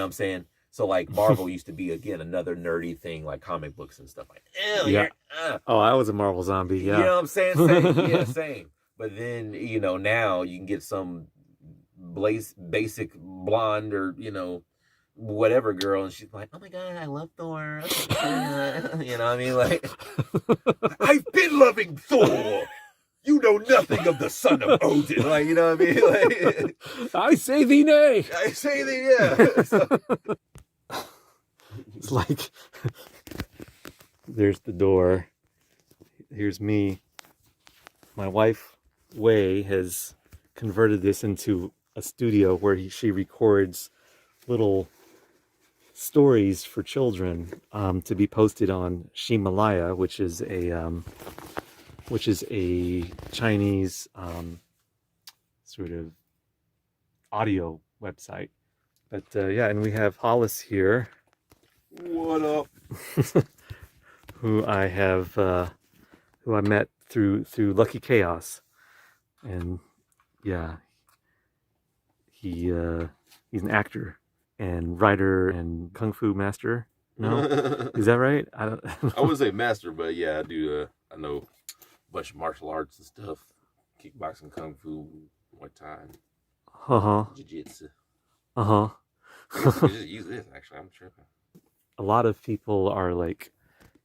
what I'm saying? So like Marvel used to be again another nerdy thing like comic books and stuff like, ew, Yeah. you're, Oh, I was a Marvel zombie. you Yeah. know what I'm saying? Same, yeah, same. But then now you can get some basic blonde or whatever girl, and she's like, oh my god, I love Thor. You know what I mean? Like, I've been loving Thor. You know nothing of the son of Odin. Like, you know what I mean? Like, I say thee nay. I say the So, it's like, there's the door. Here's me. My wife, Wei, has converted this into a studio where she records little stories for children to be posted on Shimalaya, which is a Chinese sort of audio website. But yeah, and we have Hollis here. What up? who I met through Lucky Chaos, and yeah, he's an actor and writer and kung fu master. No, is that right? I wouldn't say master, but yeah, I do. I know a bunch of martial arts and stuff, kickboxing, kung fu, Muay Thai, jiu-jitsu. I guess we just use this. Actually, I'm tripping. A lot of people are like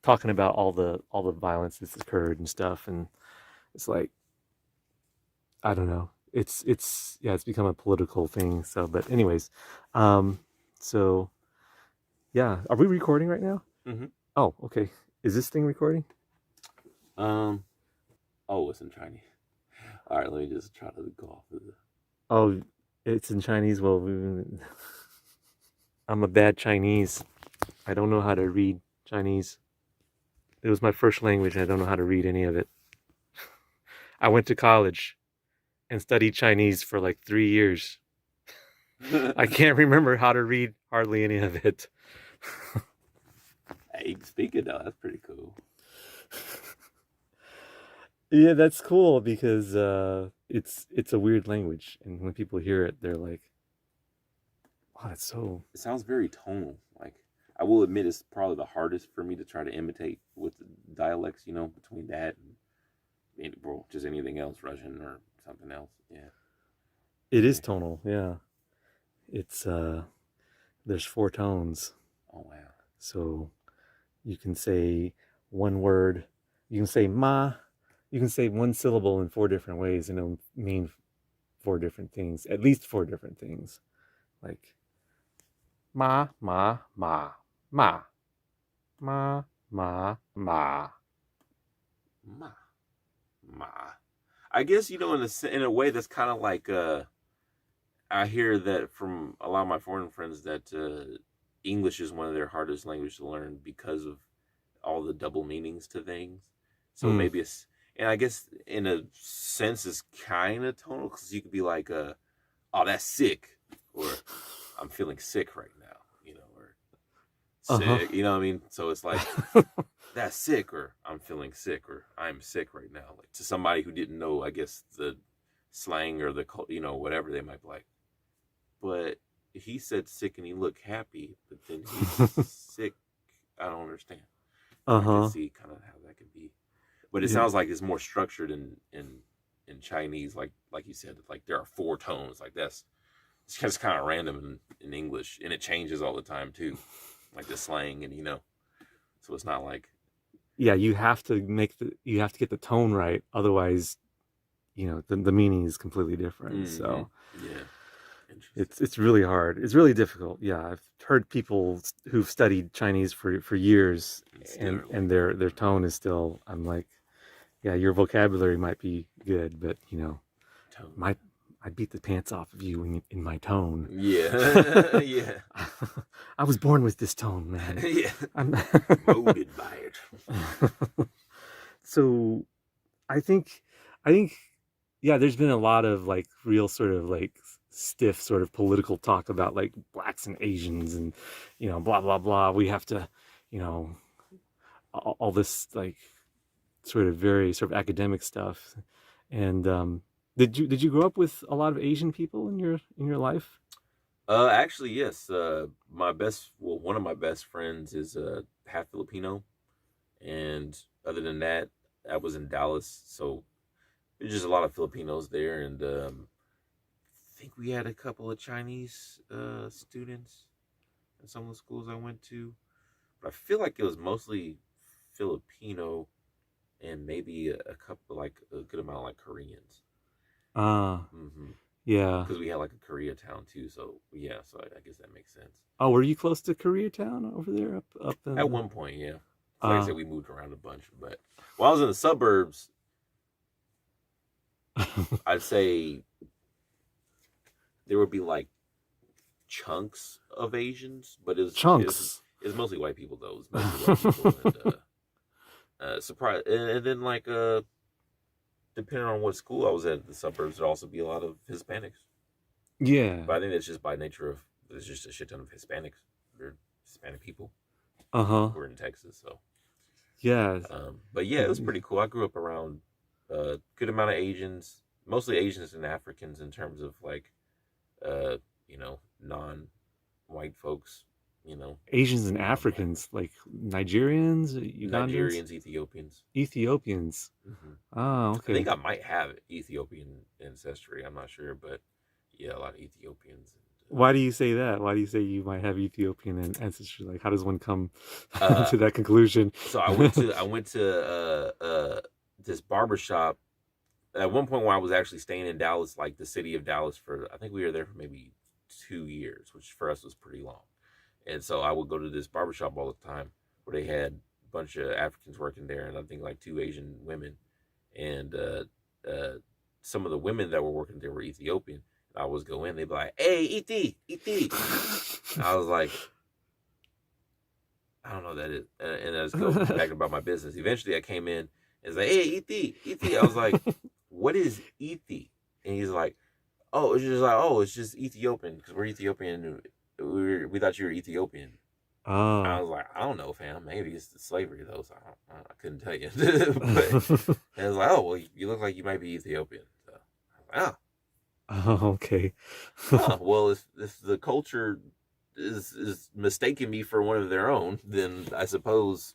talking about all the violence that's occurred and stuff, and it's like, I don't know. It's become a political thing. So, but anyways, so yeah, are we recording right now? Mm-hmm. Oh, okay. Is this thing recording? Oh, it's in Chinese. All right, let me just try to go off of this. Oh, it's in Chinese. Well, I'm a bad Chinese. I don't know how to read Chinese. It was my first language. I don't know how to read any of it. I went to college and studied Chinese for like 3 years. I can't remember how to read hardly any of it. Hey, you can speak it though. That's pretty cool. Yeah, that's cool because it's a weird language, and when people hear it, they're like, "Wow, that's so." It sounds very tonal. Like, I will admit, it's probably the hardest for me to try to imitate with the dialects. Between that and just anything else, Russian or something else. Yeah, it is tonal. Yeah, it's there's 4 tones. Oh wow! So you can say one word. You can say ma. You can say one syllable in 4 different ways, and it'll mean 4 different things. At least 4 different things, like ma ma ma ma ma ma ma ma ma. I guess in a way that's kind of like I hear that from a lot of my foreign friends that English is one of their hardest languages to learn because of all the double meanings to things. So maybe it's, and I guess in a sense it's kind of tonal because you could be like, oh, that's sick, or I'm feeling sick right now, or sick, you know what I mean? So it's like, that's sick, or I'm feeling sick, or I'm sick right now. Like to somebody who didn't know, I guess, the slang or the, whatever, they might be like, but he said sick and he looked happy, but then he's sick. I don't understand. I can see kind of how that could be. But it sounds like it's more structured in Chinese, like you said, like there are 4 tones. Like it's just kind of random in English, and it changes all the time too, like the slang, and so it's not like. Yeah, you have to get the tone right, otherwise, the meaning is completely different. Mm-hmm. So yeah, it's really hard. It's really difficult. Yeah, I've heard people who've studied Chinese for years, and their tone is still. I'm like, yeah, your vocabulary might be good, but I beat the pants off of you in my tone. Yeah, yeah. I was born with this tone, man. Yeah, I'm molded by it. So, I think, yeah, there's been a lot of like real sort of like stiff sort of political talk about like blacks and Asians and blah blah blah. We have to, all this like sort of very sort of academic stuff. And did you grow up with a lot of Asian people in your life? Actually, yes. One of my best friends is half Filipino, and other than that, I was in Dallas, so there's just a lot of Filipinos there, and I think we had a couple of Chinese students in some of the schools I went to, but I feel like it was mostly Filipino and maybe a couple, like a good amount, like Koreans. Ah, Mm-hmm. yeah. Because we had like a Koreatown too, so yeah, so I guess that makes sense. Oh, were you close to Koreatown over there, up At in? one point, yeah. Like I Uh, said, we moved around a bunch, but while I was in the suburbs, I'd say there would be like chunks of Asians, but chunks. it was mostly white people though. It was mostly white people, and surprise, and then like depending on what school I was at, the suburbs would also be a lot of Hispanics. Yeah. But I think that's just by nature of there's just a shit ton of Hispanics. They're Hispanic people Uh huh. who are in Texas, so. Yeah. But yeah, it was pretty cool. I grew up around a good amount of Asians, mostly Asians and Africans in terms of like, uh, non-white folks, Asians and non-black, Africans, like Nigerians, Ugandans, Nigerians, Ethiopians. Ethiopians. Hmm. Oh, I think okay. I might have Ethiopian ancestry. I'm not sure, but yeah, a lot of Ethiopians. Why do you say that? Why do you say you might have Ethiopian ancestry? Like, how does one come Uh, to that conclusion? so I went to this barber shop at one point when I was actually staying in Dallas, like the city of Dallas, for I think we were there for maybe 2 years, which for us was pretty long. And so I would go to this barbershop all the time where they had a bunch of Africans working there, and I think like two Asian women, and some of the women that were working there were Ethiopian. I always go in, they'd be like, "Hey, ET." I was like, I don't know what that is, and I just go back about my business. Eventually, I came in and was like, "Hey, ET." I was like, "What is ET?" And he's like, "Oh, it's just Ethiopian because we're Ethiopian. We thought you were Ethiopian." I Ah. was like, "I don't know, fam. Maybe it's the slavery though, so I couldn't tell you." But and I was like, "Oh, well, you look like you might be Ethiopian." So I was like, Oh, okay. well, if the culture is mistaking me for one of their own, then I suppose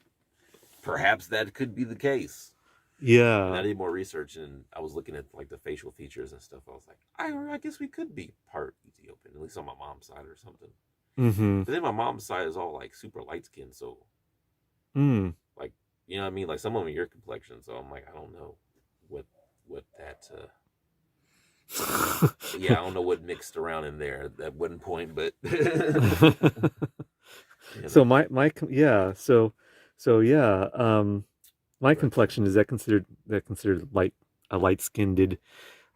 perhaps that could be the case." And I Yeah. did more research, and I was looking at like the facial features and stuff. I was like, I guess we could be part Ethiopian, at least on my mom's side or something. Mm-hmm. But then my mom's side is all like super light skinned, so Mm. like you know what I mean, like some of them are your complexion. So I'm like, I don't know what that. Yeah, I don't know what mixed around in there at one point, but you So know, yeah, so yeah, my but complexion, is that considered light skinned,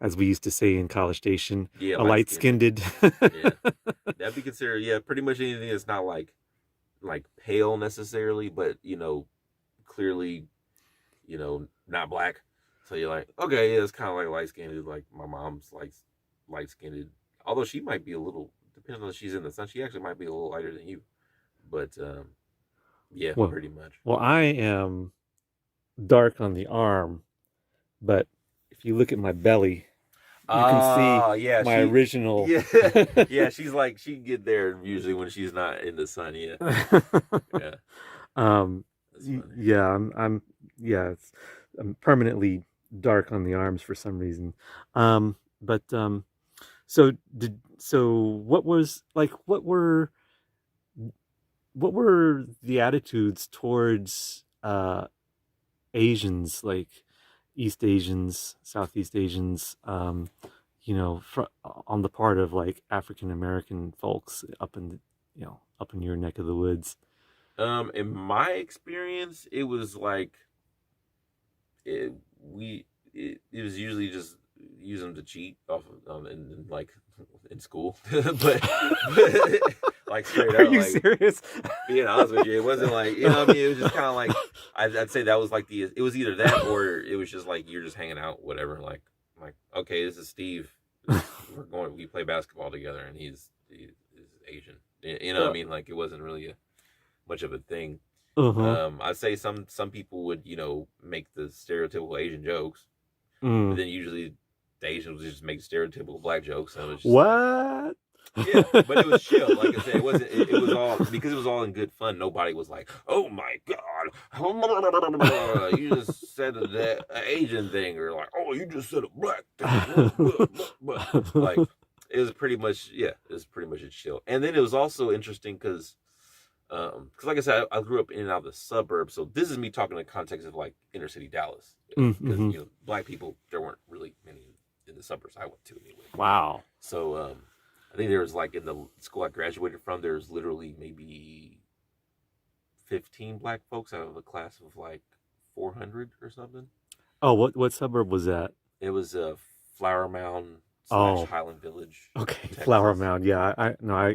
as we used to say in College Station, yeah, a light light skinned. skinned. Yeah, that'd be considered. Yeah, pretty much anything that's not like pale necessarily, but clearly, not black. So you're like, okay, yeah, it's kind of like light skinned. Like my mom's like light skinned, although she might be a little, depending on if she's in the sun, she actually might be a little lighter than you. But yeah, Well, pretty much. I am dark on the arm, but if you look at my belly, you can see Yeah, my original. yeah, yeah. She's like she can get there usually when she's not in the sun. Yeah, yeah, um, that's funny. yeah, yeah, I'm permanently dark on the arms for some reason. But what was like what were the attitudes towards Asians, like East Asians, Southeast Asians, on the part of like African American folks up in your neck of the woods? In my experience, it was like it, it was usually just use them to cheat off of like in school, but like straight Are up, you like serious? being honest with you, it wasn't like what I mean. It was just kind of like I'd say that was like it was either that or it was just like you're just hanging out, whatever. Like okay, this is Steve. We play basketball together, and he's Asian. You know what I mean? Like it wasn't really much of a thing. Uh-huh. I'd say some people would make the stereotypical Asian jokes, but Mm. then usually the Asians would just make stereotypical black jokes, and it was just like What? Yeah, but it was chill. Like I said, it wasn't. It was all because it was all in good fun. Nobody was like, "Oh my god, you just said that Asian thing," or like, "Oh, you just said a black thing." Like, it was pretty much, yeah, it was pretty much a chill. And then it was also interesting because like I said, I grew up in and out of the suburbs, so this is me talking in the context of like inner city Dallas, because Mm-hmm. black people, there weren't really many in the suburbs I went to anyway. Wow. So I think there was like in the school I graduated from, there's literally maybe 15 black folks out of a class of like 400 or something. Oh, what suburb was that? It was a Flower Mound slash Oh, Highland Village, okay. Flower Texas. Mound. Yeah, I no,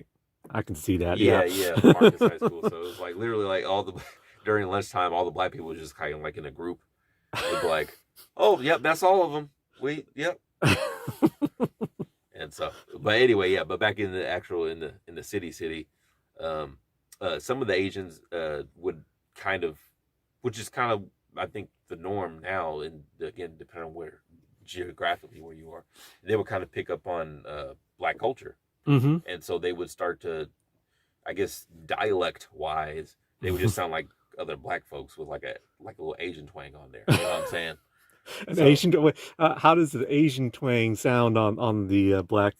I can see that. Yeah, Yeah. yeah, Marcus High School. So it was like literally like all the during lunchtime, all the black people were just kind of like in a group. They'd be like, "Oh, yep, that's all of them. Yep." And so, but anyway, yeah. But back in the actual in the city, um, some of the Asians would kind of, which is kind of I think the norm now. And again, depending on where geographically where you are, they would kind of pick up on black culture, Mm-hmm. and so they would start to, I guess, dialect wise, they would just sound like other black folks with like a little Asian twang on there. You know what I'm saying? An So Asian. Wait, how does the Asian twang sound on the Black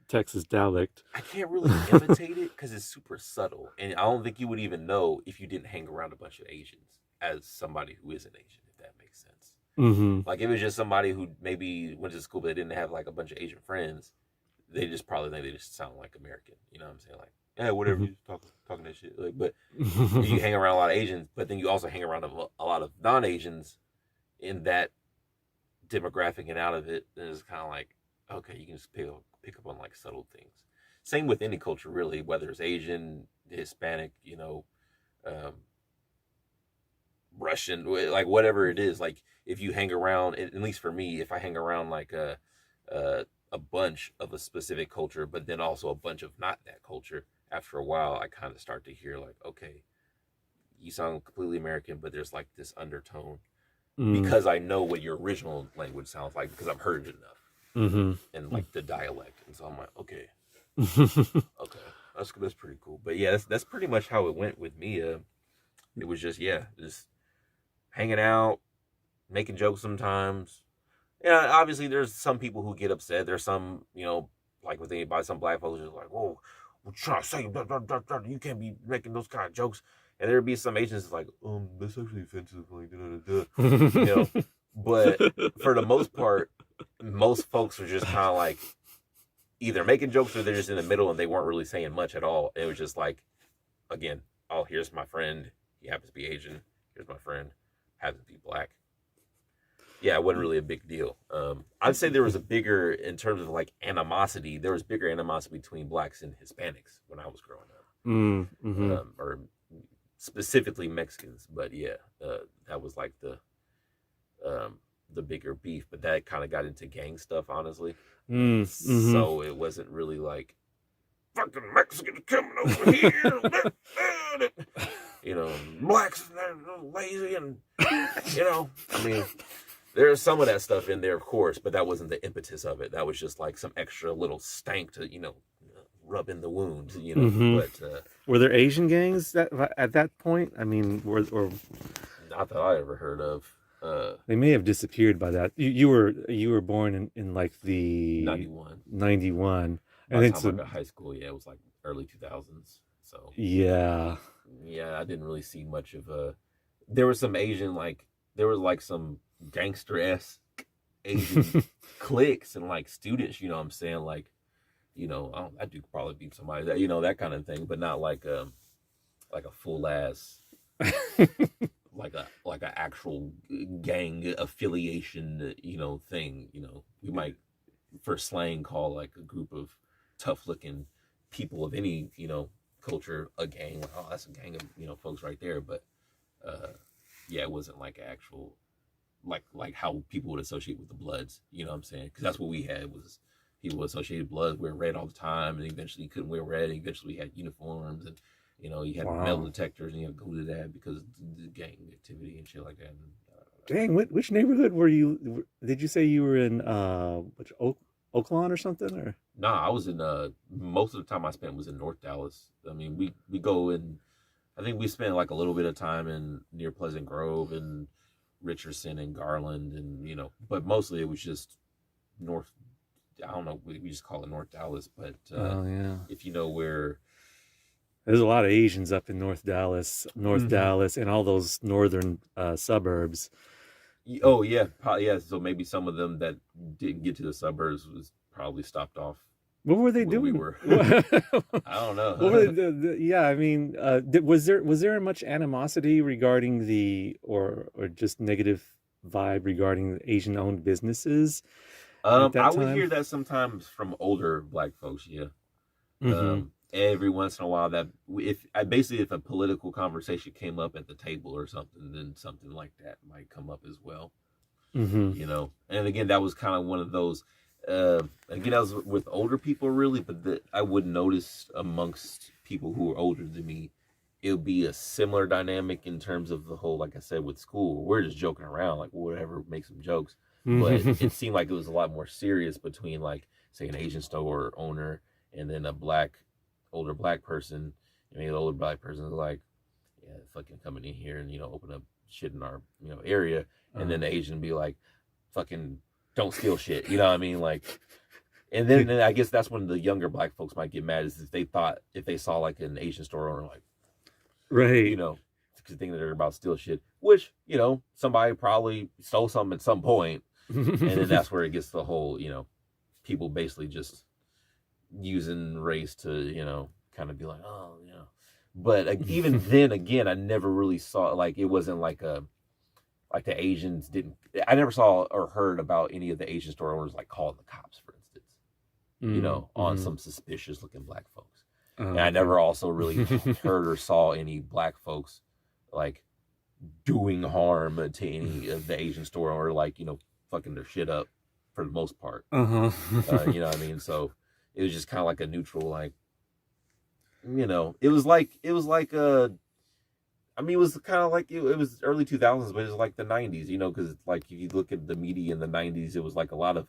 Texas dialect? I can't really imitate it because it's super subtle, and I don't think you would even know if you didn't hang around a bunch of Asians as somebody who isn't Asian, if that makes sense. Mm-hmm. Like if it's just somebody who maybe went to school but they didn't have like a bunch of Asian friends, they just probably think they just sound like American. You know what I'm saying? Like, yeah, whatever, Mm-hmm. you talking that shit. Like, but you hang around a lot of Asians, but then you also hang around a lot of non-Asians in that demographic and out of it, and it's kind of like, okay, you can just pick up on like subtle things. Same with any culture, really, whether it's Asian, Hispanic, um, Russian, like whatever it is. Like if you hang around, at least for me, if I hang around like a bunch of a specific culture, but then also a bunch of not that culture, after a while, I kind of start to hear like, okay, you sound completely American, but there's like this undertone Mm-hmm. because I know what your original language sounds like because I've heard it enough and like the dialect, and so I'm like, okay, okay, that's pretty cool. But yeah, that's pretty much how it went with me. It was just just hanging out, making jokes sometimes. Yeah, obviously there's some people who get upset. There's some, like with anybody, some black folks just like, whoa, what you trying to say? Blah, blah, blah, blah. You can't be making those kind of jokes. And there'd be some Asians like, that's actually offensive, like, da, da, da, you know. But for the most part, most folks are just kind of like either making jokes or they're just in the middle and they weren't really saying much at all. It was just like, again, oh, here's my friend. He happens to be Asian. Here's my friend. Happens to be black. Yeah, it wasn't really a big deal. I'd say there was a bigger, in terms of like animosity, there was bigger animosity between blacks and Hispanics when I was growing up, Mm-hmm. or specifically Mexicans. But yeah, that was like the bigger beef. But that kind of got into gang stuff, honestly. Mm-hmm. So it wasn't really like fucking Mexicans coming over here, blacks they're lazy, and I mean. There's some of that stuff in there, of course, but that wasn't the impetus of it. That was just like some extra little stank to, rub in the wound, Mm-hmm. But Were there Asian gangs that at that point? I mean, or not that I ever heard of. they may have disappeared by that. You were born in like the 91. 91, By and the it's time I a got high school, yeah, it was like early 2000s. So yeah. yeah, I didn't really see much of a. There was some Asian there was like some gangster esque Asian cliques and like students. You know what I'm saying? Like, I do probably be somebody that that kind of thing, but not like a full ass like a actual gang affiliation thing. We might for slang call like a group of tough looking people of any culture a gang. Like, oh, that's a gang of folks right there. But yeah, it wasn't like actual like how people would associate with the Bloods. You know what I'm saying? Because that's what we had was people associated Bloods wearing red all the time, and eventually you couldn't wear red. And eventually we had uniforms, and you had metal Wow. detectors, and you had to go to that because of the gang activity and shit like that. And, Dang, which neighborhood were you? Did you say you were in which Oakland or something, or? Nah, I was in most of the time I spent was in North Dallas. I mean, we go in. I think we spent like a little bit of time in near Pleasant Grove and Richardson and Garland, and but mostly it was just North. I don't know. We just call it North Dallas, but Oh yeah. if you know where. There's a lot of Asians up in North Dallas, and all those northern suburbs. Oh yeah, yeah. So maybe some of them that didn't get to the suburbs was probably stopped off. What were they where we doing? were. I don't know. What were yeah, I mean, was there much animosity regarding or just negative vibe regarding Asian-owned businesses at that I would time? hear that sometimes from older black folks. Yeah. Mm-hmm. Every once in a while, that if a political conversation came up at the table or something, then something like that might come up as well. Mm-hmm. And again, that was kind of one of those. Again, I was with older people really, but I would notice amongst people who are older than me, it would be a similar dynamic in terms of the whole, like I said, with school. We're just joking around, like whatever, make some jokes. But it seemed like it was a lot more serious between, like, say, an Asian store owner and then a older black person. I mean, the older black person is like, yeah, fucking coming in here and open up shit in our area, and then the Asian be like, fucking don't steal shit. You know what I mean? Like, and then I guess that's when the younger black folks might get mad, is if they saw like an Asian store owner, like, right, because thinking that they're about to steal shit, which somebody probably stole something at some point, and then that's where it gets the whole people basically just using race to kind of be like, oh, but even then again, I never really saw, like, it wasn't like the Asians didn't. I never saw or heard about any of the Asian store owners like calling the cops, for instance, on some suspicious looking black folks. And I never also really heard or saw any black folks like doing harm to any of the Asian store owner, like fucking their shit up for the most part. You know what I mean? So it was just kind of like a neutral, like, it was like I mean, it was kind of like it was early 2000s, but it was like the 90s, because like if you look at the media in the 90s, it was like a lot of,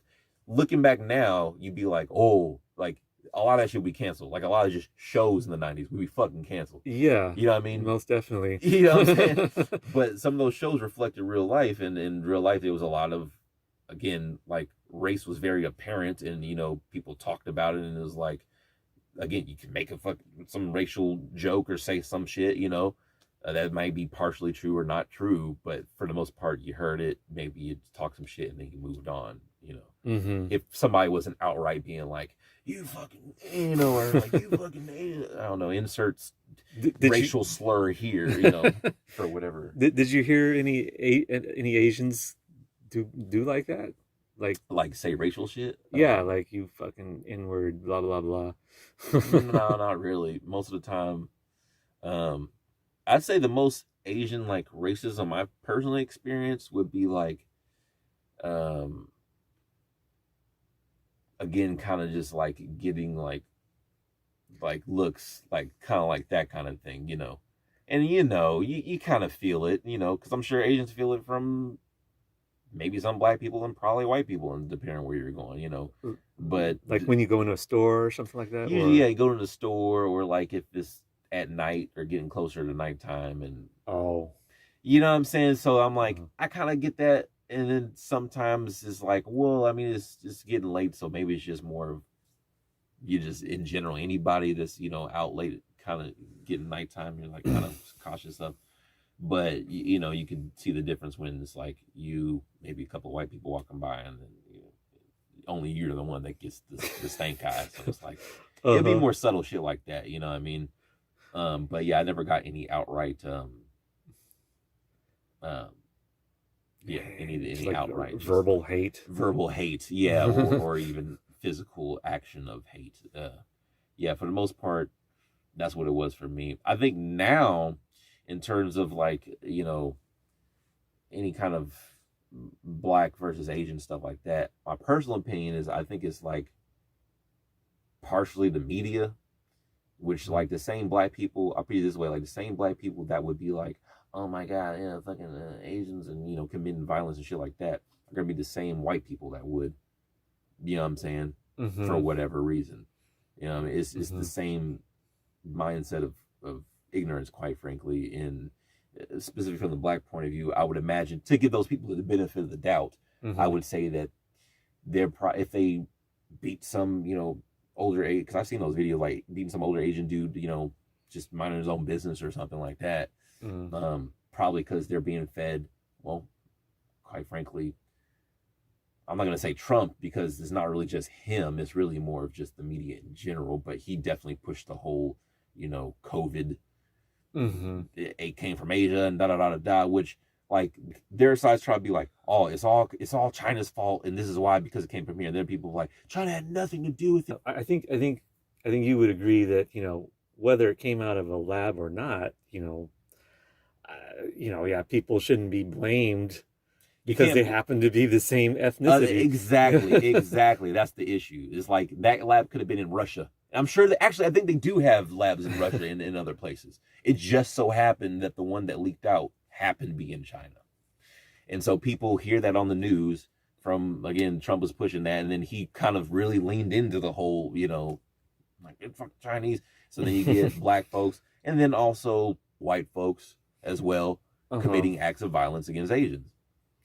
looking back now, you'd be like, oh, like a lot of that shit would be canceled. Like a lot of just shows in the 90s would be fucking canceled. Yeah. You know what I mean? Most definitely. You know what I'm saying? But some of those shows reflected real life, and in real life, there was a lot of, again, like race was very apparent, and people talked about it, and it was like, again, you can make some racial joke or say some shit, that might be partially true or not true, but for the most part, you heard it. Maybe you talked some shit and then you moved on. If somebody wasn't outright being like, "You fucking," or like, "You fucking," I don't know, inserts racial slur here, for whatever. Did you hear any Asians do like that? Like say racial shit? Yeah, like you fucking Nword, blah blah blah. No, not really. Most of the time, I'd say the most Asian like racism I've personally experienced would be like, again, kind of just like getting like looks, like kind of like that kind of thing, and you kind of feel it, because I'm sure Asians feel it from maybe some black people and probably white people, and depending on where you're going, but like when you go into a store or something like that. Usually, yeah, you go to the store, or like if it's at night or getting closer to nighttime, and you know what I'm saying. So I'm like, I kind of get that, and then sometimes it's like, well, I mean, it's just getting late, so maybe it's just more of you just in general, anybody that's out late, kind of getting nighttime, you're like kind of cautious of. But you can see the difference when it's like you, maybe a couple of white people walking by, and then only you're the one that gets the stank eye. So it's like it'd be more subtle shit like that, you know what I mean? But yeah, I never got any outright any like outright verbal hate, yeah, or even physical action of hate. Yeah, for the most part, that's what it was for me. I think now, in terms of like any kind of black versus Asian stuff like that, my personal opinion is I think it's like partially the media, which like the same black people, I'll put it this way, like the same black people that would be like, oh my god, fucking Asians and committing violence and shit like that, are gonna be the same white people that would You know what I'm saying? Mm-hmm. For whatever reason. You know, I mean, it's Mm-hmm. the same mindset of ignorance, quite frankly, in specifically from the black point of view. I would imagine, to give those people the benefit of the doubt, I Mm-hmm. would say that if they beat some, older age, because I've seen those videos like beating some older Asian dude, just minding his own business or something like that. Mm-hmm. Probably because they're being fed, well, quite frankly, I'm not going to say Trump, because it's not really just him. It's really more of just the media in general. But he definitely pushed the whole, COVID. Mm-hmm. It came from Asia and da da da da da. Which, like, their sides try to be like, oh, it's all China's fault, and this is why, because it came from here. And then people are like, China had nothing to do with it. I think you would agree that whether it came out of a lab or not, yeah, people shouldn't be blamed You because can't. they happen to be the same ethnicity. Exactly. That's the issue. It's like that lab could have been in Russia. I'm sure that actually, I think they do have labs in Russia and in other places. It just so happened that the one that leaked out happened to be in China. And so people hear that on the news from, again, Trump was pushing that. And then he kind of really leaned into the whole, like, it's fucking Chinese. So then you get black folks and then also white folks as well committing acts of violence against Asians.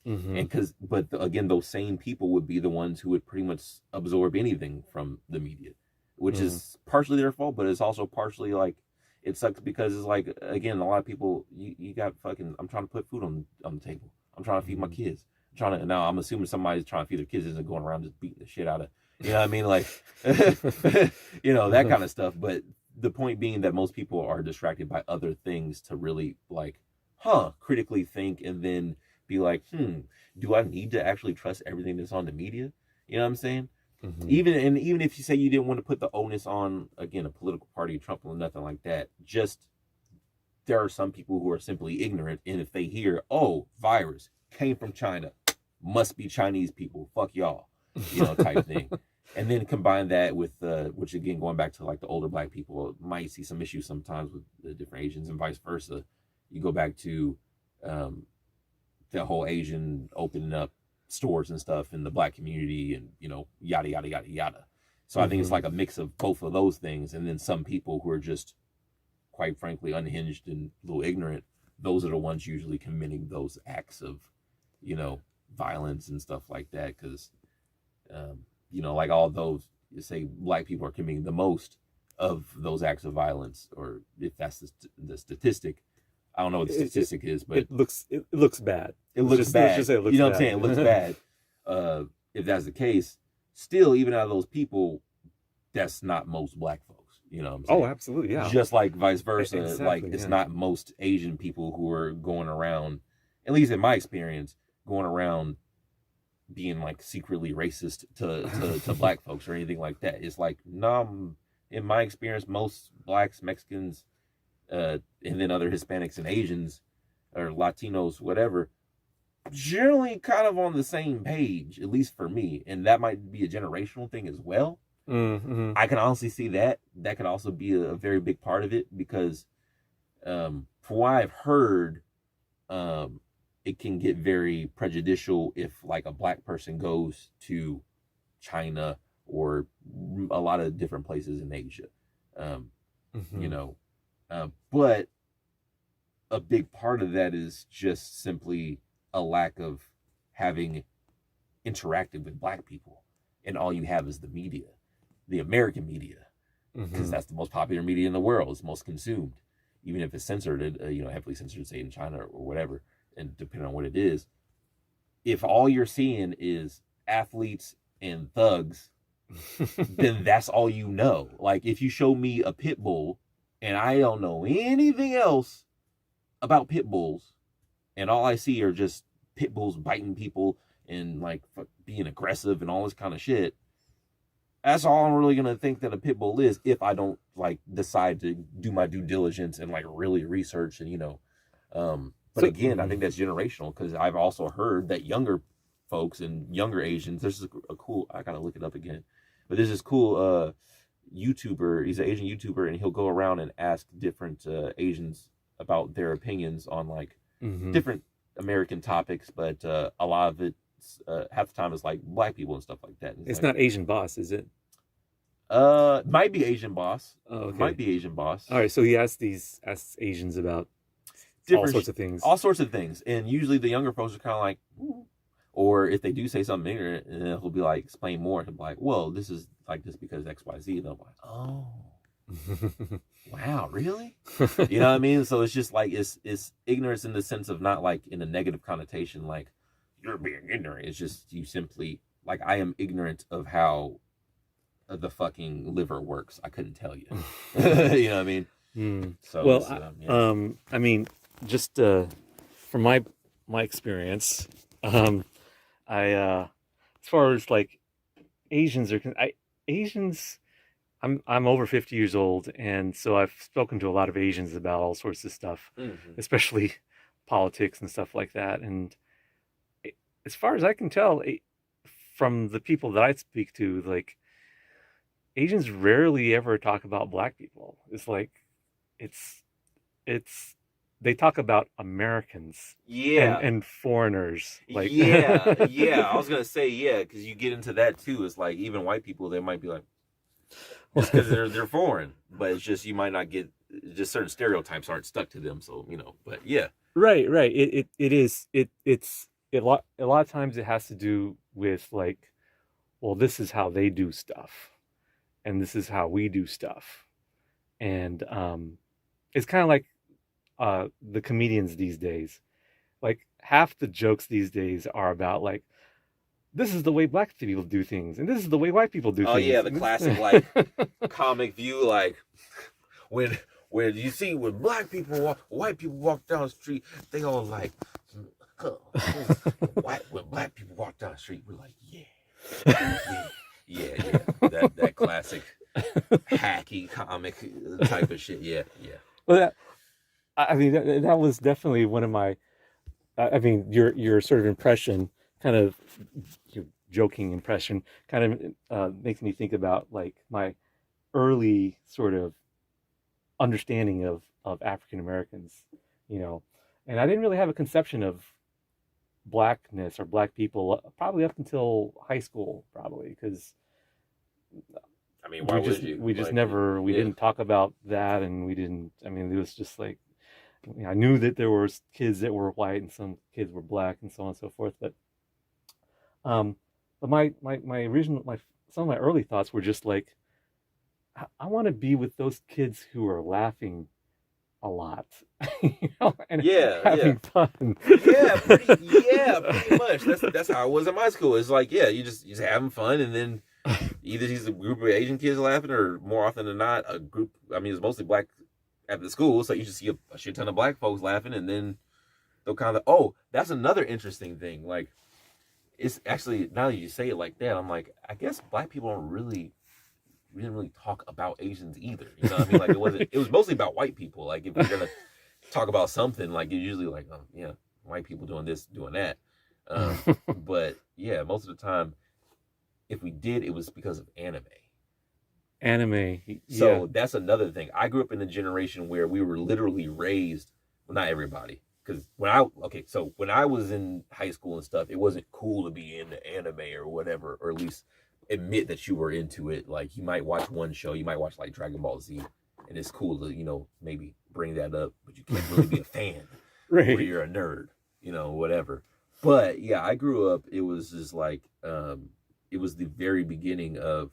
Mm-hmm. And again, those same people would be the ones who would pretty much absorb anything from the media, which is partially their fault, but it's also partially like, it sucks because it's like, again, a lot of people, you got fucking, I'm trying to put food on the table. I'm trying to feed my kids. Now I'm assuming somebody's trying to feed their kids isn't going around just beating the shit out of, you know what I mean? Like, that kind of stuff. But the point being that most people are distracted by other things to really like, critically think and then be like, do I need to actually trust everything that's on the media? You know what I'm saying? Mm-hmm. Even if you say you didn't want to put the onus on, again, a political party, Trump or nothing like that, just there are some people who are simply ignorant, and if they hear, oh, virus came from China, must be Chinese people, fuck y'all, type thing. And then combine that with, which again, going back to like the older black people, might see some issues sometimes with the different Asians and vice versa. You go back to the whole Asian opening up stores and stuff in the black community and, yada, yada, yada, yada. So I think it's like a mix of both of those things. And then some people who are just, quite frankly, unhinged and a little ignorant, those are the ones usually committing those acts of, violence and stuff like that. Because, like all those, you say black people are committing the most of those acts of violence, or if that's the statistic. I don't know what the statistic is, but it looks bad. It looks bad. Let's just say it looks what bad. I'm saying? It looks bad. If that's the case, still, even out of those people, that's not most black folks. You know what I'm saying? Oh, absolutely, yeah. Just like vice versa, Exactly, like it's not most Asian people who are going around, at least in my experience, going around being like secretly racist to black folks or anything like that. It's like, no, in my experience, most blacks, Mexicans, and then other Hispanics and Asians or Latinos, whatever, generally kind of on the same page, at least for me. And that might be a generational thing as well. Mm-hmm. I can honestly see that. That could also be a very big part of it because from what I've heard, it can get very prejudicial if like a black person goes to China or a lot of different places in Asia. But a big part of that is just simply a lack of having interacted with black people, and all you have is the media, the American media, because that's the most popular media in the world. It's most consumed, even if it's censored, heavily censored, say in China or whatever, and depending on what it is. If all you're seeing is athletes and thugs, then that's all you know. Like if you show me a pit bull and I don't know anything else about pit bulls, and all I see are just pit bulls biting people and like being aggressive and all this kind of shit, that's all I'm really gonna think that a pit bull is, if I don't like decide to do my due diligence and like really research and but again, I think that's generational, because I've also heard that younger folks and younger Asians, this is a cool, I gotta look it up again, but there's this cool YouTuber, he's an Asian YouTuber, and he'll go around and ask different Asians about their opinions on like different American topics, but a lot of it half the time it's like black people and stuff like that. It's like, not Asian boss, is it? Might be Asian boss. Oh, okay. Might be Asian boss. All right, so he asks Asians about all sorts of things. All sorts of things, and usually the younger folks are kind of like, ooh. Or if they do say something ignorant, and then he'll be like, explain more. He'll be like, well, this is like this because X, Y, Z. And I'm like, oh, wow, really? You know what I mean? So it's just like it's ignorance in the sense of not like in a negative connotation, like you're being ignorant. It's just you simply like I am ignorant of how the fucking liver works. I couldn't tell you. You know what I mean? So well, yeah. I mean, just from my experience, as far as like Asians are, Asians, I'm over 50 years old, and so I've spoken to a lot of Asians about all sorts of stuff, especially politics and stuff like that. And as far as I can tell, from the people that I speak to, like Asians rarely ever talk about black people. It's like it's they talk about Americans, and foreigners. Like yeah, I was gonna say because you get into that too. It's like even white people, they might be like just because they're foreign, but it's just you might not get just certain stereotypes aren't stuck to them. So but yeah, right. It's a lot of times it has to do with like, well, this is how they do stuff, and this is how we do stuff, and it's kind of like the comedians these days. Like half the jokes these days are about like, this is the way black people do things, and this is the way white people do things. Oh yeah, the classic like comic view, like when you see when white people walk down the street, they all like, when black people walk down the street, we're like, yeah. That classic hacky comic type of shit. Yeah. Well, I mean, that was definitely one of my. I mean, your sort of impression, kind of your joking impression, kind of makes me think about like my early sort of understanding of African Americans, and I didn't really have a conception of blackness or black people probably up until high school, probably because. I mean, why would you? We just never. We didn't talk about that, and we didn't. I mean, it was just like. I knew that there were kids that were white and some kids were black and so on and so forth, but my original some of my early thoughts were just like, I want to be with those kids who are laughing a lot, and having fun. Pretty much. That's how it was in my school. It's like, you just having fun, and then either he's a group of Asian kids laughing, or more often than not, a group. I mean, it's mostly black at the school, so you just see a shit ton of black folks laughing, and then they'll kind of, that's another interesting thing. Like, it's actually, now that you say it like that, I'm like, I guess black people we didn't really talk about Asians either. You know what I mean? Like, it was mostly about white people. Like, if we're gonna talk about something, like, it's usually like, white people doing this, doing that. But yeah, most of the time, if we did, it was because of anime. So that's another thing. I grew up in a generation where we were literally raised, well, not everybody, because when I was in high school and stuff, it wasn't cool to be into anime or whatever, or at least admit that you were into it. Like, you might watch one show, you might watch like Dragon Ball Z, and it's cool to maybe bring that up, but you can't really be a fan, right? Or you're a nerd, whatever. But yeah, I grew up. It was just like it was the very beginning of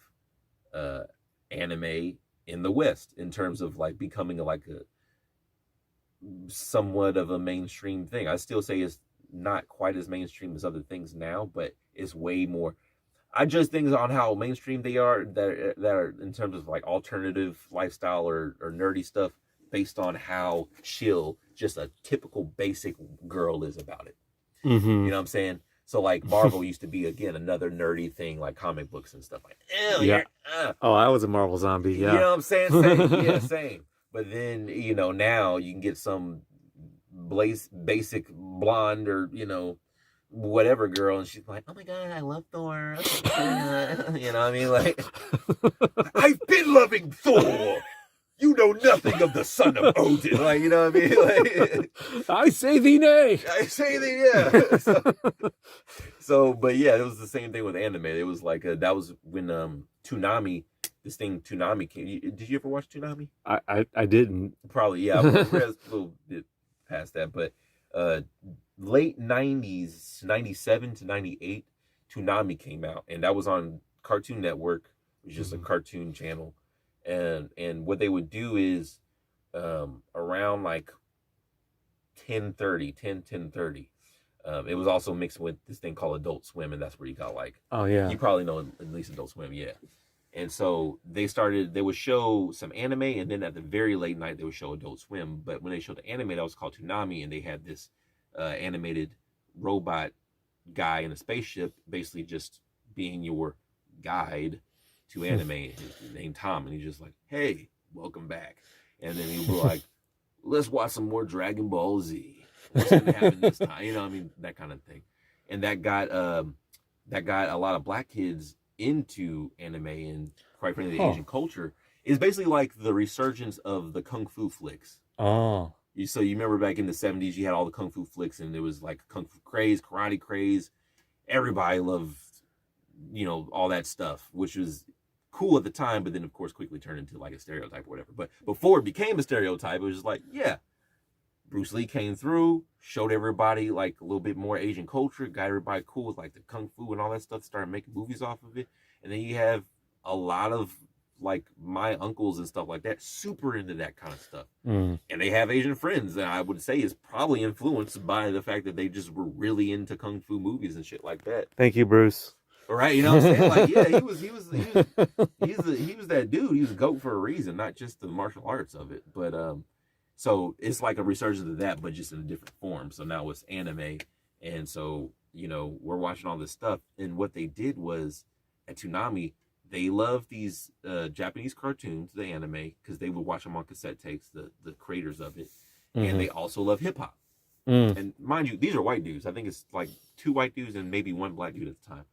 anime in the West, in terms of like becoming a somewhat of a mainstream thing. I still say it's not quite as mainstream as other things now, but it's way more. I judge things on how mainstream they are, that are in terms of like alternative lifestyle or nerdy stuff, based on how chill just a typical basic girl is about it. You know what I'm saying? So like Marvel used to be, again, another nerdy thing, like comic books and stuff. Like, oh, I was a Marvel zombie. Yeah, you know what I'm saying? Same. But then now you can get some basic blonde or whatever girl, and she's like, oh my god, I love Thor. You know what I mean? Like, I've been loving Thor. you know nothing of the son of Odin. Like, you know what I mean? Like, I say thee nay. I say thee, yeah. So, but yeah, it was the same thing with anime. It was like that was when Toonami, Toonami came. Did you ever watch Toonami? I didn't. Probably, yeah. I read a little bit past that, but late 90s, 97 to 98, Toonami came out, and that was on Cartoon Network. It was just a cartoon channel, and what they would do is around like 10:30. It was also mixed with this thing called Adult Swim, and that's where you got like, oh yeah, you probably know at least Adult Swim, yeah. And so they would show some anime, and then at the very late night they would show Adult Swim. But when they showed the anime, that was called Toonami, and they had this animated robot guy in a spaceship, basically just being your guide to anime. His name Tom, and he's just like, "Hey, welcome back." And then he was like, "Let's watch some more Dragon Ball Z. What's gonna happen this time?" You know, I mean, that kind of thing. And that got a lot of black kids into anime, and quite frankly, the Asian culture is basically like the resurgence of the kung fu flicks. Oh. So you remember back in the 70s, you had all the kung fu flicks, and there was like kung fu craze, karate craze. Everybody loved, all that stuff, which was cool at the time, but then of course quickly turned into like a stereotype or whatever. But before it became a stereotype, it was just like, yeah, Bruce Lee came through, showed everybody like a little bit more Asian culture, got everybody cool with like the kung fu and all that stuff, started making movies off of it. And then you have a lot of like my uncles and stuff like that, super into that kind of stuff. And they have Asian friends that I would say is probably influenced by the fact that they just were really into kung fu movies and shit like that. Thank you, Bruce. Right, you know what I'm saying? Like, yeah, he was that dude. He was a GOAT for a reason, not just the martial arts of it. But so it's like a resurgence of that, but just in a different form. So now it's anime, and so we're watching all this stuff. And what they did was at Toonami, they love these Japanese cartoons, the anime, because they would watch them on cassette tapes, the creators of it, and they also love hip hop. And mind you, these are white dudes. I think it's like 2 white dudes and maybe 1 black dude at the time.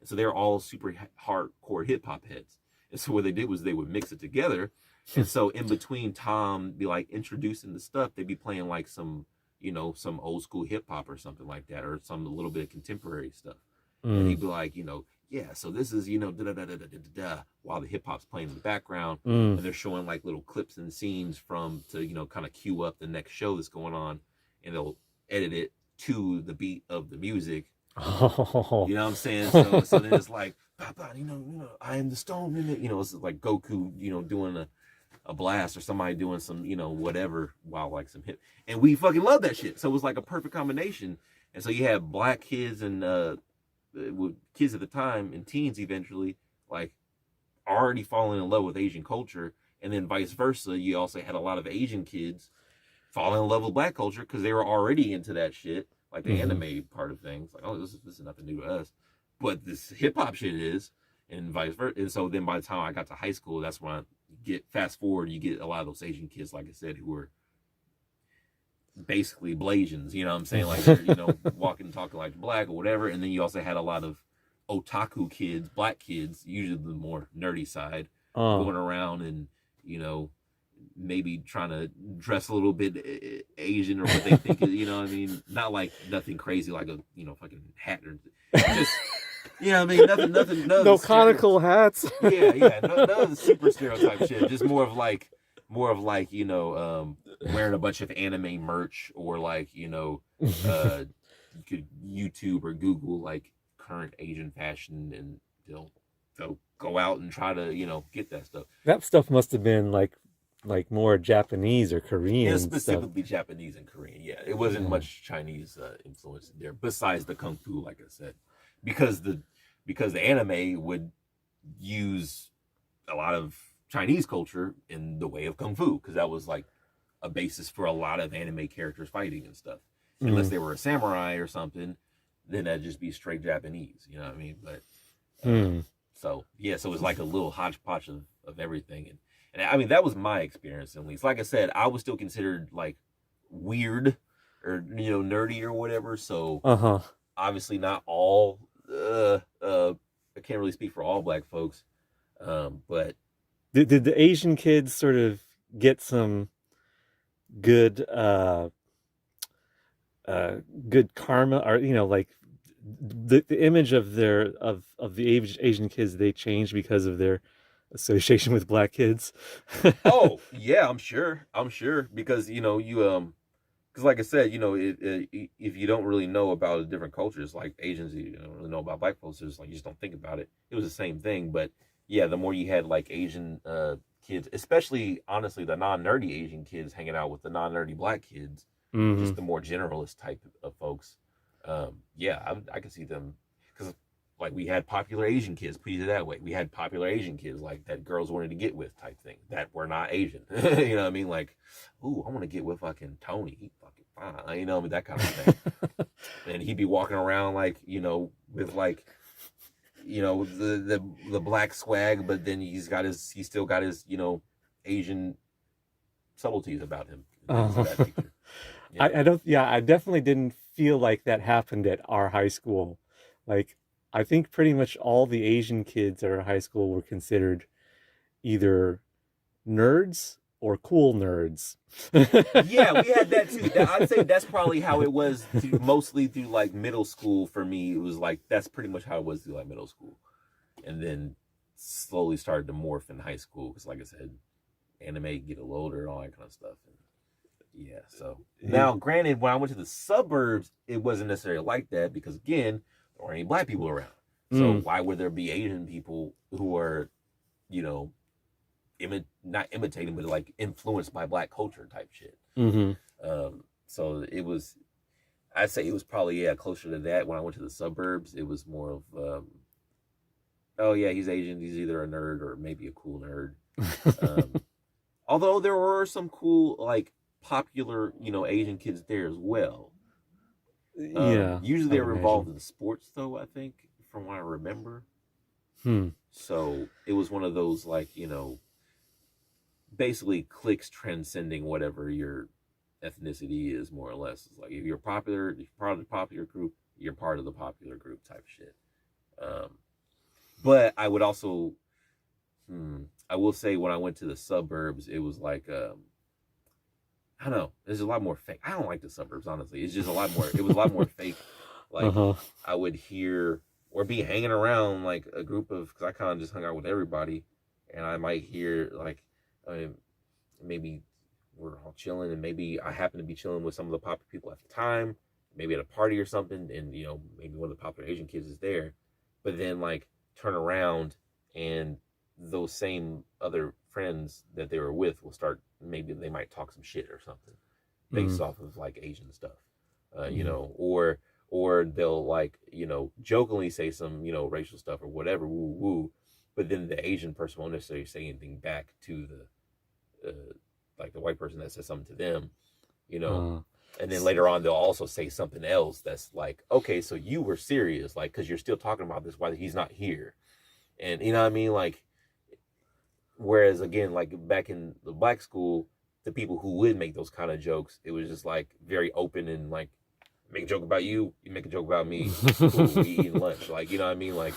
And so they're all super hardcore hip hop heads. And so what they did was they would mix it together. And so in between Tom be like introducing the stuff, they'd be playing like some some old school hip hop or something like that, or some a little bit of contemporary stuff. And he'd be like, yeah, so this is, da da da da da da da, while the hip hop's playing in the background, and they're showing like little clips and scenes to kind of cue up the next show that's going on, and they'll edit it to the beat of the music. Oh. You know what I'm saying? So then it's like, Papa, I am the stone, it's like Goku, doing a blast, or somebody doing some, whatever, while like some hip, and we fucking love that shit. So it was like a perfect combination. And so you have black kids and kids at the time and teens eventually like already falling in love with Asian culture, and then vice versa. You also had a lot of Asian kids falling in love with black culture because they were already into that shit, like the anime part of things. Like, oh, this is nothing new to us, but this hip hop shit is, and vice versa. And so then by the time I got to high school, that's when I fast forward, you get a lot of those Asian kids, like I said, who were basically Blasians, you know what I'm saying? Like, they're, walking and talking like black or whatever. And then you also had a lot of otaku kids, black kids, usually the more nerdy side, going around and, maybe trying to dress a little bit Asian, or what they think is, what I mean? Not like nothing crazy, like a, fucking hat, or just, I mean, nothing. No conical hats. Yeah. None of the super stereotype shit. Just more of like, wearing a bunch of anime merch, or like, you could YouTube or Google like current Asian fashion, and they'll go out and try to, get that stuff. That stuff must have been like more Japanese or Korean. Yeah, specifically stuff. Japanese and Korean. Yeah, it wasn't much Chinese influence there, besides the kung fu, like I said, because the anime would use a lot of Chinese culture in the way of kung fu, because that was like a basis for a lot of anime characters fighting and stuff. Unless they were a samurai or something, then that'd just be straight Japanese. You know what I mean? But so it was like a little hodgepodge of everything. And I mean, that was my experience, at least. Like I said, I was still considered like weird or nerdy or whatever. So obviously not all. I can't really speak for all black folks, but did the Asian kids sort of get some good good karma, or like the image of the Asian kids, they change because of their association with black kids. Oh yeah, I'm sure because because like I said, if you don't really know about different cultures, like Asians, you don't really know about black folks. It's like you just don't think about it. It was the same thing, but yeah, the more you had like Asian kids, especially honestly the non-nerdy Asian kids hanging out with the non-nerdy black kids, just Hmm. the more generalist type of folks. Yeah, I could see them because like we had popular Asian kids, put it that way. We had popular Asian kids like that girls wanted to get with type thing that were not Asian. You know what I mean? Like, ooh, I want to get with fucking Tony. He fucking fine. You know what I mean? That kind of thing. And he'd be walking around like, with like, the black swag, but then he still got his, Asian subtleties about him. Things of that Uh, nature. Yeah. I don't, yeah, I definitely didn't feel like that happened at our high school. Like, I think pretty much all the Asian kids at our high school were considered either nerds or cool nerds. Yeah, we had that too. I'd say that's probably how it was mostly through like middle school for me. It was like that's pretty much how it was through like middle school, and then slowly started to morph in high school because, like I said, anime get a little older and all that kind of stuff. And yeah, so Yeah. now, granted, when I went to the suburbs, it wasn't necessarily like that because again, there weren't any black people around. So Mm. why would there be Asian people who are, you know, not imitating, but like influenced by black culture type shit? Hmm. So it was, I'd say it was probably closer to that. When I went to the suburbs, it was more of, oh yeah, he's Asian. He's either a nerd or maybe a cool nerd. Um, although there were some cool like popular Asian kids there as well. Yeah, Usually I they would were imagine. involved in sports though. I think from what I remember. Hmm. So it was one of those like basically cliques transcending whatever your ethnicity is, more or less. It's like if you're popular, if you're part of the popular group, you're part of the popular group type shit. Um, but I would also, I will say when I went to the suburbs, it was like, I don't know, there's a lot more fake. I don't like the suburbs, honestly. It's just a lot more, it was a lot more fake. Like Uh-huh. I would hear or be hanging around like a group of, because I kind of just hung out with everybody, and I might hear like, I mean, maybe we're all chilling, and maybe I happen to be chilling with some of the popular people at the time, maybe at a party or something, and maybe one of the popular Asian kids is there, but then like turn around and those same other friends that they were with will start, maybe they might talk some shit or something based Mm. off of like Asian stuff, Mm. or they'll like jokingly say some racial stuff or whatever, woo woo, but then the Asian person won't necessarily say anything back to the like the white person that says something to them, you know, Uh, and then s- later on they'll also say something else that's like, okay, so you were serious, like, because you're still talking about this while he's not here, and you know what I mean, like, whereas again, like back in the black school, the people who would make those kind of jokes, it was just like very open and like, make a joke about you, you make a joke about me, cool, we eating lunch, like, you know what I mean, like,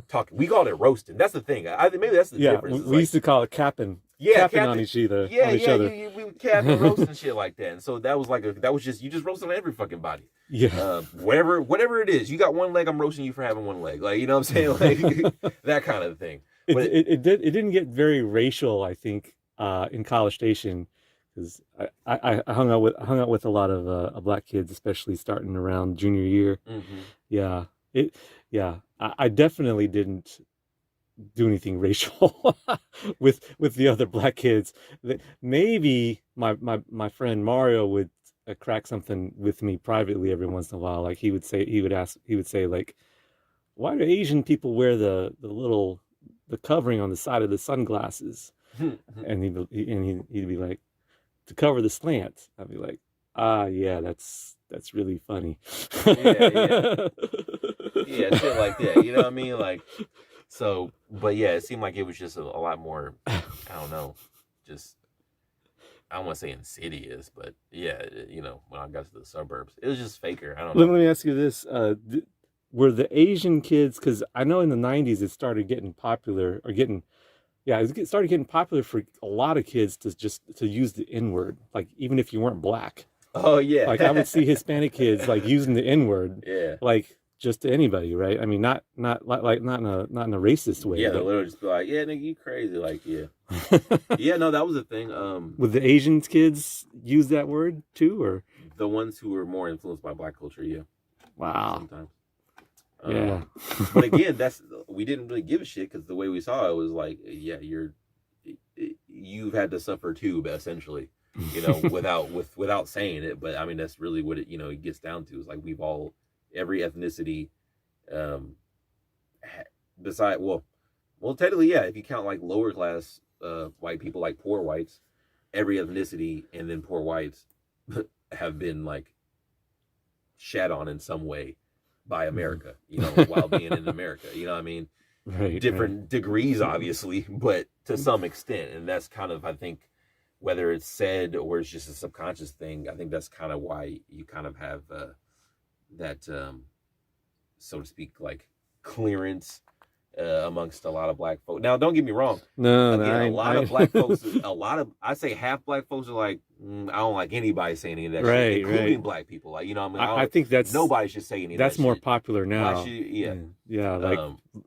talking, we called it roasting. That's the thing. I think maybe that's the yeah, difference. It's we like, used to call it capping, yeah, capping on Captain. each other, Yeah, on each yeah, other. we would cap and roast and shit like that. And so that was like that was just, you just roasting every fucking body. Yeah. Whatever it is, you got one leg, I'm roasting you for having one leg. Like, you know what I'm saying? Like that kind of thing. it, But it didn't get very racial, I think, in College Station, because I hung out with a lot of black kids, especially starting around junior year. mm-hmm. Yeah, it yeah, I definitely didn't do anything racial with the other black kids. Maybe my friend Mario would crack something with me privately every once in a while. Like he would say like, why do Asian people wear the covering on the side of the sunglasses? And he'd be like, to cover the slant. I'd be like, ah, yeah, that's really funny. Yeah, yeah, shit like that. You know what I mean? Like, so, but yeah, it seemed like it was just a lot more. I don't know, just, I don't want to say insidious, but yeah, when I got to the suburbs, it was just faker. I don't Let know. me ask you this: were the Asian kids? Because I know in the '90s it started getting popular or getting yeah, it started getting popular for a lot of kids to use the N word, like even if you weren't black. Oh yeah. Like I would see Hispanic kids like using the N word, Yeah. like just to anybody, right? I mean, not in a racist way, Yeah, they'll but literally just be like, "Yeah, nigga, you crazy." Like, yeah, yeah. No, that was a thing. Would the Asians kids use that word too, or The ones who were more influenced by black culture, yeah, wow, sometimes. yeah, But again, we didn't really give a shit because the way we saw it was like, yeah, you've had to suffer too, essentially, without saying it. But I mean, that's really what it gets down to is like every ethnicity, um, beside well, technically, yeah, if you count like lower class white people, like poor whites, every ethnicity and then poor whites have been like shat on in some way by America, while being in America. You know what I mean? right, Different degrees, obviously, but to some extent. And that's kind of, I think, whether it's said or it's just a subconscious thing, I think that's kind of why you kind of have that, so to speak, like clearance amongst a lot of black folks. Now, don't get me wrong. No, Again, a lot of black folks, I say half black folks are like, I don't like anybody saying any of that shit, including black people. Like, I think that's nobody should say any of that that's more shit. popular now. Yeah.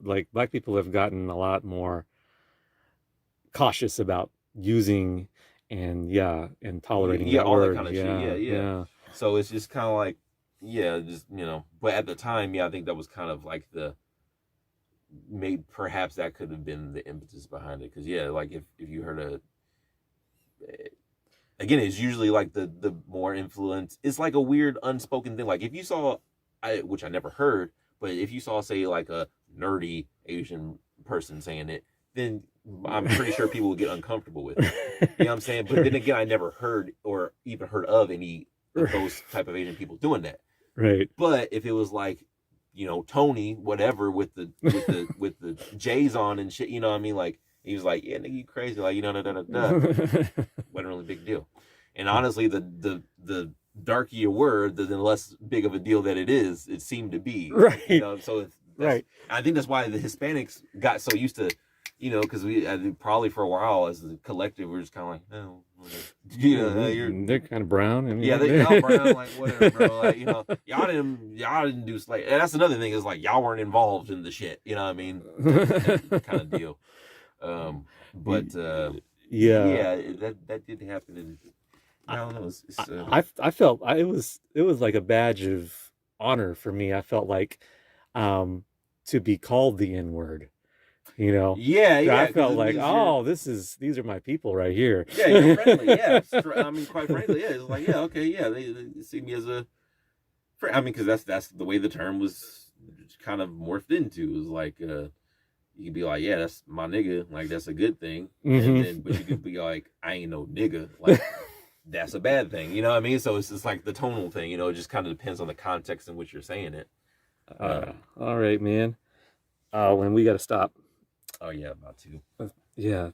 Like black people have gotten a lot more cautious about using and tolerating that all word. that kind of shit. Yeah. So it's just kind of like, but at the time, I think that was kind of like perhaps that could have been the impetus behind it. Because like if you heard again, it's usually like the more influence. It's like a weird unspoken thing. Like if you saw, which I never heard, but if you saw, say, like a nerdy Asian person saying it, then I'm pretty sure people would get uncomfortable with it. You know what I'm saying? But then again, I never heard or even heard of any of those type of Asian people doing that. Right. But if it was like, Tony, whatever, with the J's on and shit, you know what I mean? Like he was like, yeah, nigga, you crazy, like, wasn't really a big deal. And honestly, the darker you were, the less big of a deal that it seemed to be. Right. So right. I think that's why the Hispanics got so used to, because we probably for a while as a collective, we're just kind of like, no, they're kind of brown. And they're all brown, like whatever, bro. Like, y'all didn't do slave. And that's another thing is like y'all weren't involved in the shit. You know what I mean? That kind of deal. But that did happen. And I don't know. I felt it was like a badge of honor for me. I felt like to be called the N word. I felt like, these are my people right here. Yeah, you're friendly. Yeah, I mean, quite frankly, yeah. It's like, yeah, okay, yeah. They see me as a friend. I mean, because that's the way the term was kind of morphed into. It was like, you could be like, yeah, that's my nigga. Like that's a good thing. Mm-hmm. But you could be like, I ain't no nigga. Like that's a bad thing. You know what I mean? So it's just like the tonal thing. It just kind of depends on the context in which you're saying it. All right, man. When we got to stop. Oh yeah, about to. Yeah,